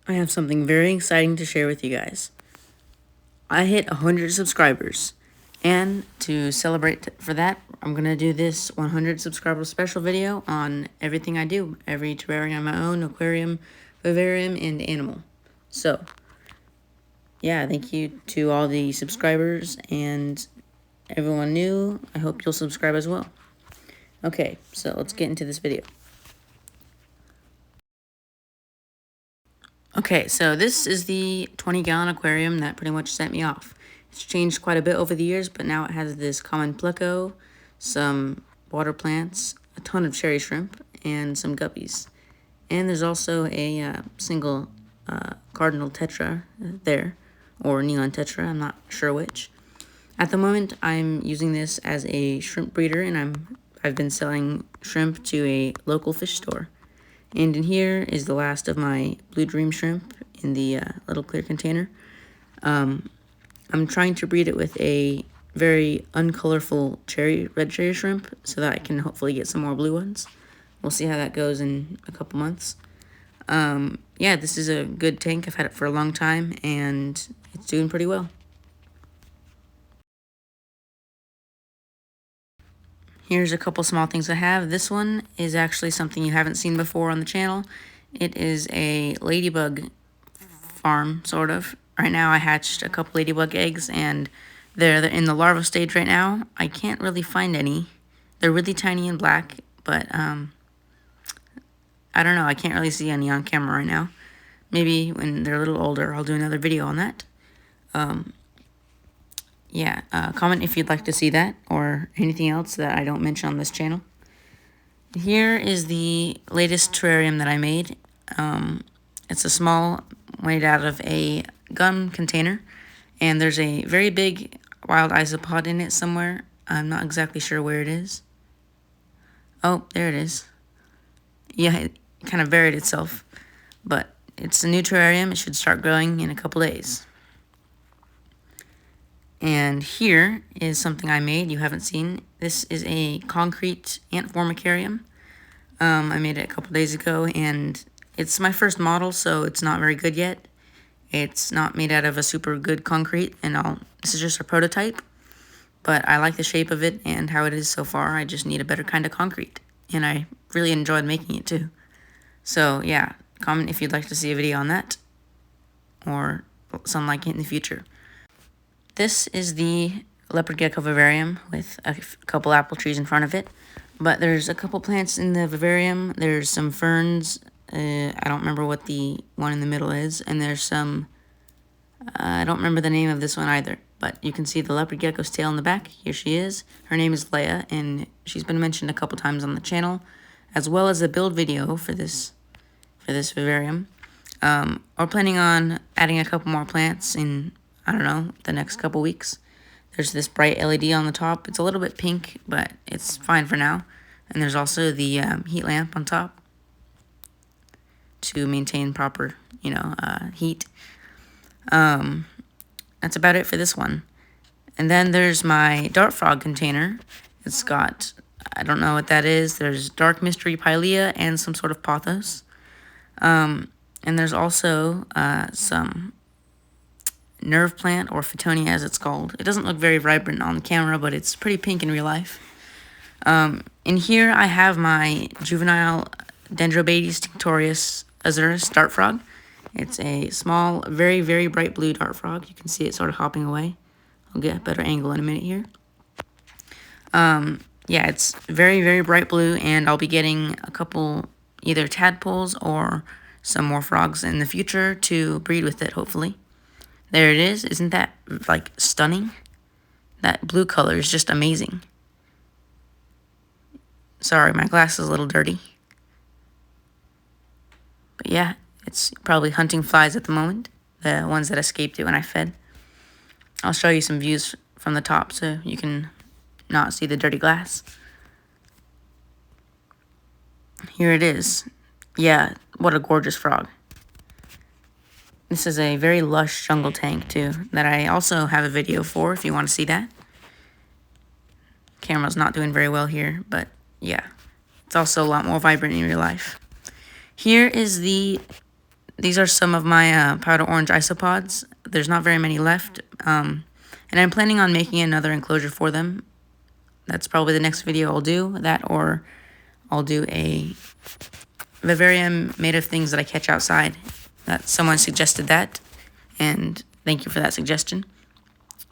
I have something very exciting to share with you guys. I hit 100 subscribers, and to celebrate for that, I'm going to do this 100 subscriber special video on everything I do, every terrarium I own, aquarium, vivarium, and animal. So, yeah, thank you to all the subscribers and everyone new. I hope you'll subscribe as well. Okay, so let's get into this video. Okay, so this is the 20-gallon aquarium that pretty much sent me off. It's changed quite a bit over the years, but now it has this common pleco, some water plants, a ton of cherry shrimp, and some guppies. And there's also a single cardinal tetra there, or neon tetra, I'm not sure which. At the moment, I'm using this as a shrimp breeder, and I've been selling shrimp to a local fish store. And in here is the last of my blue dream shrimp in the little clear container. I'm trying to breed it with a very uncolorful red cherry shrimp so that I can hopefully get some more blue ones. We'll see how that goes in a couple months. Yeah, this is a good tank. I've had it for a long time, and it's doing pretty well. Here's a couple small things I have. This one is actually something you haven't seen before on the channel. It is a ladybug farm, sort of. Right now I hatched a couple ladybug eggs, and they're in the larva stage right now. I can't really find any. They're really tiny and black, but I don't know. I can't really see any on camera right now. Maybe when they're a little older, I'll do another video on that. Yeah, comment if you'd like to see that or anything else that I don't mention on this channel. Here is the latest terrarium that I made. It's a small, made out of a gum container, and there's a very big wild isopod in it somewhere. I'm not exactly sure where it is. Oh, there it is. Yeah, it kind of buried itself, but it's a new terrarium. It should start growing in a couple days. And here is something I made you haven't seen. This is a concrete ant formicarium. I made it a couple days ago, and it's my first model, so it's not very good yet. It's not made out of a super good concrete, and this is just a prototype. But I like the shape of it and how it is so far. I just need a better kind of concrete, and I really enjoyed making it too. So yeah, comment if you'd like to see a video on that, or something like it in the future. This is the leopard gecko vivarium with a couple apple trees in front of it. But there's a couple plants in the vivarium. There's some ferns. I don't remember what the one in the middle is. And there's some... I don't remember the name of this one either. But you can see the leopard gecko's tail in the back. Here she is. Her name is Leia, and she's been mentioned a couple times on the channel, as well as a build video for this vivarium. We're planning on adding a couple more plants in, I don't know, the next couple weeks. There's this bright LED on the top. It's a little bit pink, but it's fine for now. And there's also the heat lamp on top to maintain proper, heat. That's about it for this one. And then there's my dart frog container. It's got, I don't know what that is. There's dark mystery pilea and some sort of pothos. And there's also some nerve plant, or Phytonia as it's called. It doesn't look very vibrant on the camera, but it's pretty pink in real life. In here I have my juvenile Dendrobates tinctorius azurus dart frog. It's a small, very, very bright blue dart frog. You can see it sort of hopping away. I'll get a better angle in a minute here. Yeah, it's very, very bright blue, and I'll be getting a couple either tadpoles or some more frogs in the future to breed with it, hopefully. There it is. Isn't that, like, stunning? That blue color is just amazing. Sorry, my glass is a little dirty. But yeah, it's probably hunting flies at the moment. The ones that escaped it when I fed. I'll show you some views from the top so you can not see the dirty glass. Here it is. Yeah, what a gorgeous frog. This is a very lush jungle tank, too, that I also have a video for if you want to see that. Camera's not doing very well here, but yeah. It's also a lot more vibrant in real life. Here is the these are some of my powder orange isopods. There's not very many left, and I'm planning on making another enclosure for them. That's probably the next video I'll do, that or I'll do a vivarium made of things that I catch outside. That someone suggested that, and thank you for that suggestion.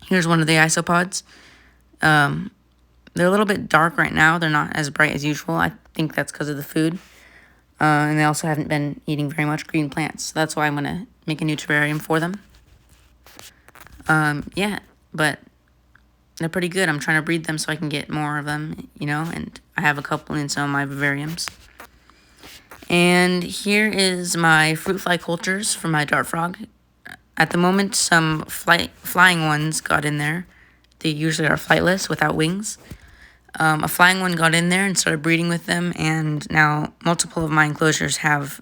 Here's one of the isopods. They're a little bit dark right now. They're not as bright as usual. I think that's because of the food. And they also haven't been eating very much green plants. So that's why I'm going to make a new terrarium for them. Yeah, but they're pretty good. I'm trying to breed them so I can get more of them, you know, and I have a couple in some of my vivariums. And here is my fruit fly cultures for my dart frog. At the moment, some flying ones got in there. They usually are flightless without wings. A flying one got in there and started breeding with them, and now multiple of my enclosures have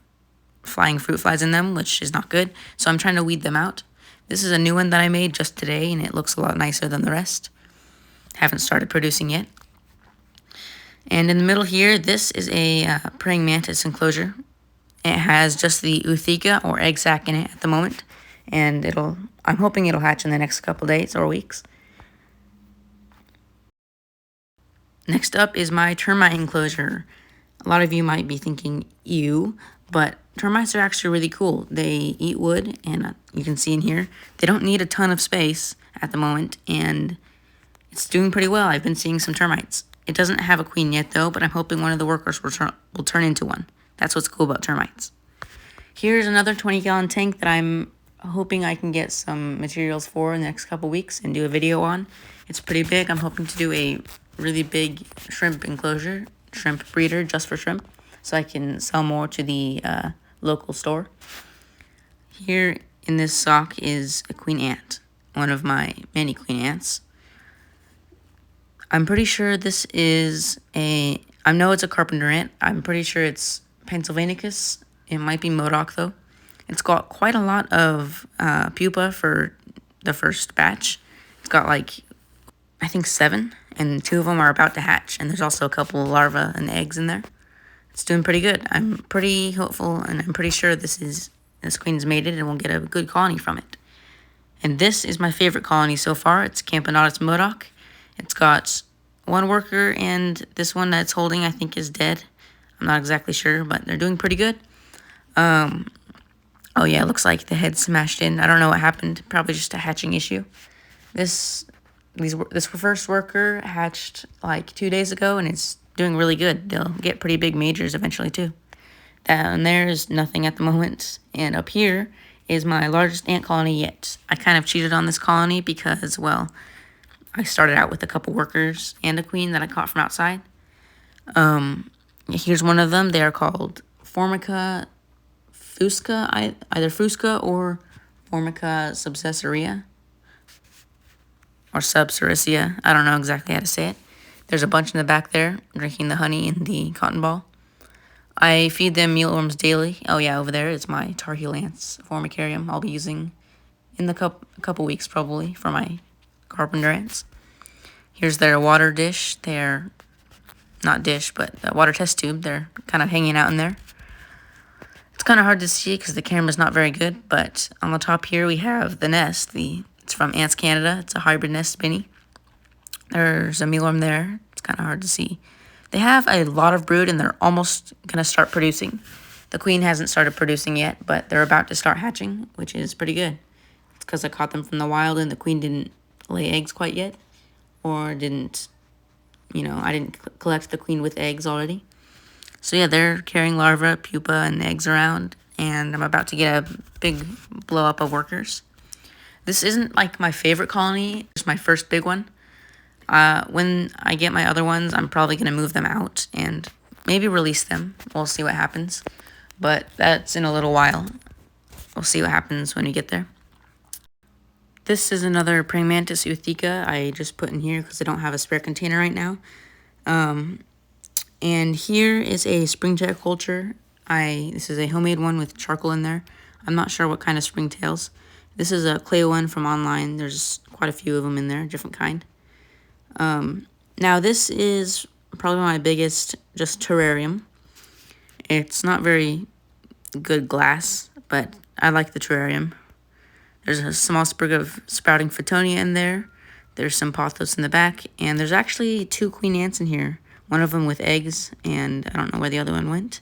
flying fruit flies in them, which is not good. So I'm trying to weed them out. This is a new one that I made just today, and it looks a lot nicer than the rest. Haven't started producing yet. And in the middle here, this is a praying mantis enclosure. It has just the ootheca or egg sac in it at the moment, and I'm hoping it'll hatch in the next couple days or weeks. Next up is my termite enclosure. A lot of you might be thinking, ew, but termites are actually really cool. They eat wood, and you can see in here, they don't need a ton of space at the moment, and it's doing pretty well. I've been seeing some termites. It doesn't have a queen yet, though, but I'm hoping one of the workers will turn into one. That's what's cool about termites. Here's another 20-gallon tank that I'm hoping I can get some materials for in the next couple weeks and do a video on. It's pretty big. I'm hoping to do a really big shrimp enclosure, shrimp breeder just for shrimp, so I can sell more to the local store. Here in this sock is a queen ant, one of my many queen ants. I'm pretty sure this is I know it's a carpenter ant. I'm pretty sure it's Pennsylvanicus. It might be Modoc, though. It's got quite a lot of pupa for the first batch. It's got like, I think 7, and 2 of them are about to hatch. And there's also a couple of larvae and eggs in there. It's doing pretty good. I'm pretty hopeful, and I'm pretty sure this queen's mated and we'll get a good colony from it. And this is my favorite colony so far. It's Camponotus Modoc. It's got 1 worker, and this one that's holding, I think, is dead. I'm not exactly sure, but they're doing pretty good. Oh yeah, it looks like the head smashed in. I don't know what happened. Probably just a hatching issue. This first worker hatched like 2 days ago, and it's doing really good. They'll get pretty big majors eventually too. Down there's nothing at the moment, and up here is my largest ant colony yet. I kind of cheated on this colony because, well, I started out with a couple workers and a queen that I caught from outside. Here's one of them. They are called Formica fusca, either fusca or Formica subsessoria, or subsericea. I don't know exactly how to say it. There's a bunch in the back there drinking the honey in the cotton ball. I feed them mealworms daily. Oh yeah, over there is my tar heel ants formicarium I'll be using in the couple weeks probably for my carpenter ants. Here's their water dish. They're not dish, but the water test tube. They're kind of hanging out in there. It's kind of hard to see because the camera's not very good, but on the top here we have the nest. It's from Ants Canada. It's a hybrid nest spinny. There's a mealworm there. It's kind of hard to see. They have a lot of brood, and they're almost going to start producing. The queen hasn't started producing yet, but they're about to start hatching, which is pretty good. It's because I caught them from the wild, and the queen didn't lay eggs quite yet, or didn't, I didn't collect the queen with eggs already. So yeah, they're carrying larvae, pupa, and eggs around, and I'm about to get a big blow up of workers. This isn't like my favorite colony. It's my first big one. When I get my other ones, I'm probably going to move them out and maybe release them. We'll see what happens. But that's in a little while. We'll see what happens when we get there. This is another praying mantis ootheca I just put in here because I don't have a spare container right now. And here is a springtail culture. This is a homemade one with charcoal in there. I'm not sure what kind of springtails. This is a clay one from online. There's quite a few of them in there, different kind. Now this is probably my biggest just terrarium. It's not very good glass, but I like the terrarium. There's a small sprig of sprouting Photonia in there. There's some pothos in the back, and there's actually 2 queen ants in here. One of them with eggs, and I don't know where the other one went.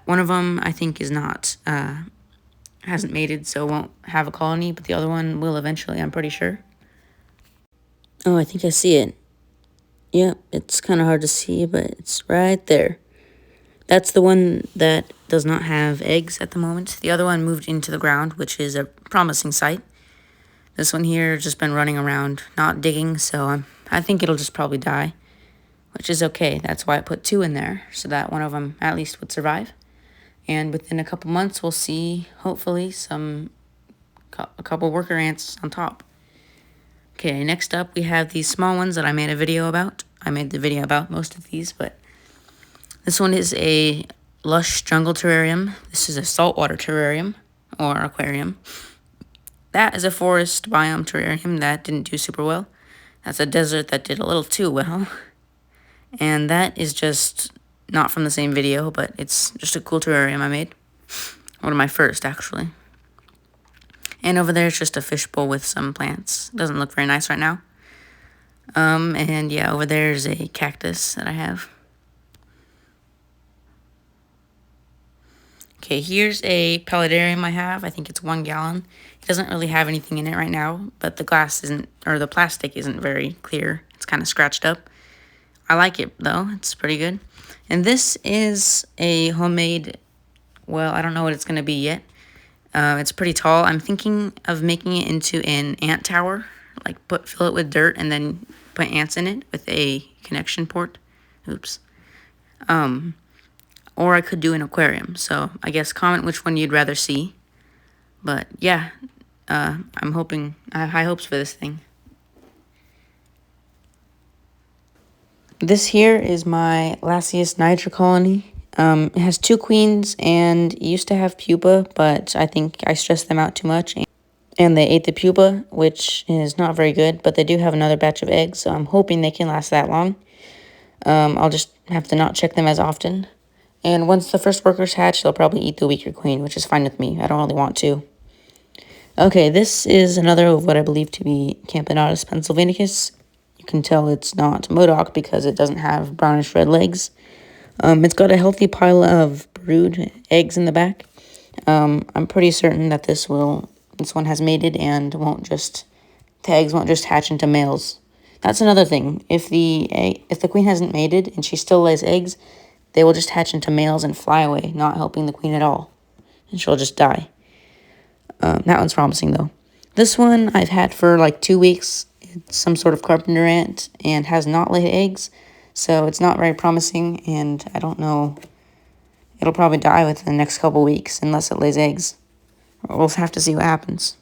One of them, I think, is not, hasn't mated, so won't have a colony, but the other one will eventually, I'm pretty sure. Oh, I think I see it. Yep, it's kind of hard to see, but it's right there. That's the one that does not have eggs at the moment. The other one moved into the ground, which is a promising sight. This one here has just been running around, not digging, so I think it'll just probably die, which is okay. That's why I put 2 in there, so that one of them at least would survive. And within a couple months, we'll see, hopefully, a couple worker ants on top. Okay, next up, we have these small ones that I made a video about. I made the video about most of these, but this one is a lush jungle terrarium. This is a saltwater terrarium, or aquarium. That is a forest biome terrarium that didn't do super well. That's a desert that did a little too well. And that is just not from the same video, but it's just a cool terrarium I made. One of my first, actually. And over there is just a fishbowl with some plants. Doesn't look very nice right now. And yeah, over there is a cactus that I have. Okay, here's a paludarium I have. I think it's 1 gallon. It doesn't really have anything in it right now, but the glass isn't, or the plastic isn't very clear. It's kind of scratched up. I like it, though. It's pretty good. And this is a homemade, well, I don't know what it's going to be yet. It's pretty tall. I'm thinking of making it into an ant tower, like fill it with dirt and then put ants in it with a connection port. Oops. Or I could do an aquarium. So I guess comment which one you'd rather see. But yeah, I have high hopes for this thing. This here is my Lasius niger colony. It has 2 queens and it used to have pupa, but I think I stressed them out too much. And they ate the pupa, which is not very good, but they do have another batch of eggs, so I'm hoping they can last that long. I'll just have to not check them as often. And once the first workers hatch, they'll probably eat the weaker queen, which is fine with me. I don't really want to. Okay, this is another of what I believe to be Camponotus pennsylvanicus. You can tell it's not Modoc because it doesn't have brownish red legs. It's got a healthy pile of brood eggs in the back. I'm pretty certain that this one has mated and the eggs won't just hatch into males. That's another thing. If the queen hasn't mated and she still lays eggs, they will just hatch into males and fly away, not helping the queen at all. And she'll just die. That one's promising, though. This one I've had for like 2 weeks. It's some sort of carpenter ant and has not laid eggs, so it's not very promising, and I don't know. It'll probably die within the next couple weeks unless it lays eggs. We'll have to see what happens.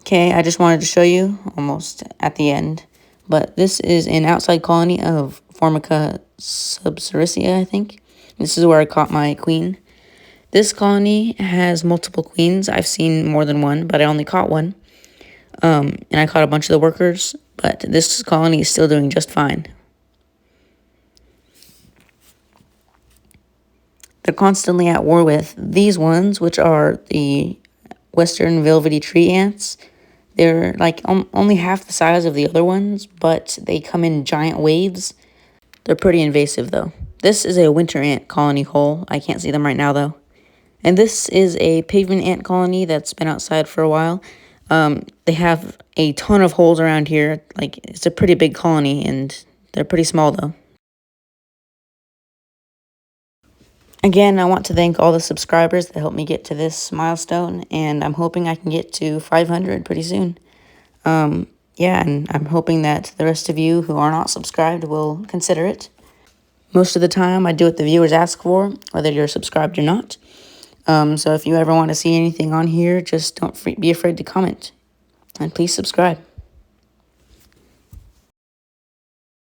Okay, I just wanted to show you, almost at the end, but this is an outside colony of Formica subcericea, I think. This is where I caught my queen. This colony has multiple queens. I've seen more than one, but I only caught one. And I caught a bunch of the workers, but this colony is still doing just fine. They're constantly at war with these ones, which are the western velvety tree ants. They're like only half the size of the other ones, but they come in giant waves. They're pretty invasive, though. This is a winter ant colony hole. I can't see them right now, though. And this is a pavement ant colony that's been outside for a while. They have a ton of holes around here. Like, it's a pretty big colony, and they're pretty small, though. Again, I want to thank all the subscribers that helped me get to this milestone, and I'm hoping I can get to 500 pretty soon. Yeah, and I'm hoping that the rest of you who are not subscribed will consider it. Most of the time, I do what the viewers ask for, whether you're subscribed or not. So if you ever want to see anything on here, just don't be afraid to comment. And please subscribe.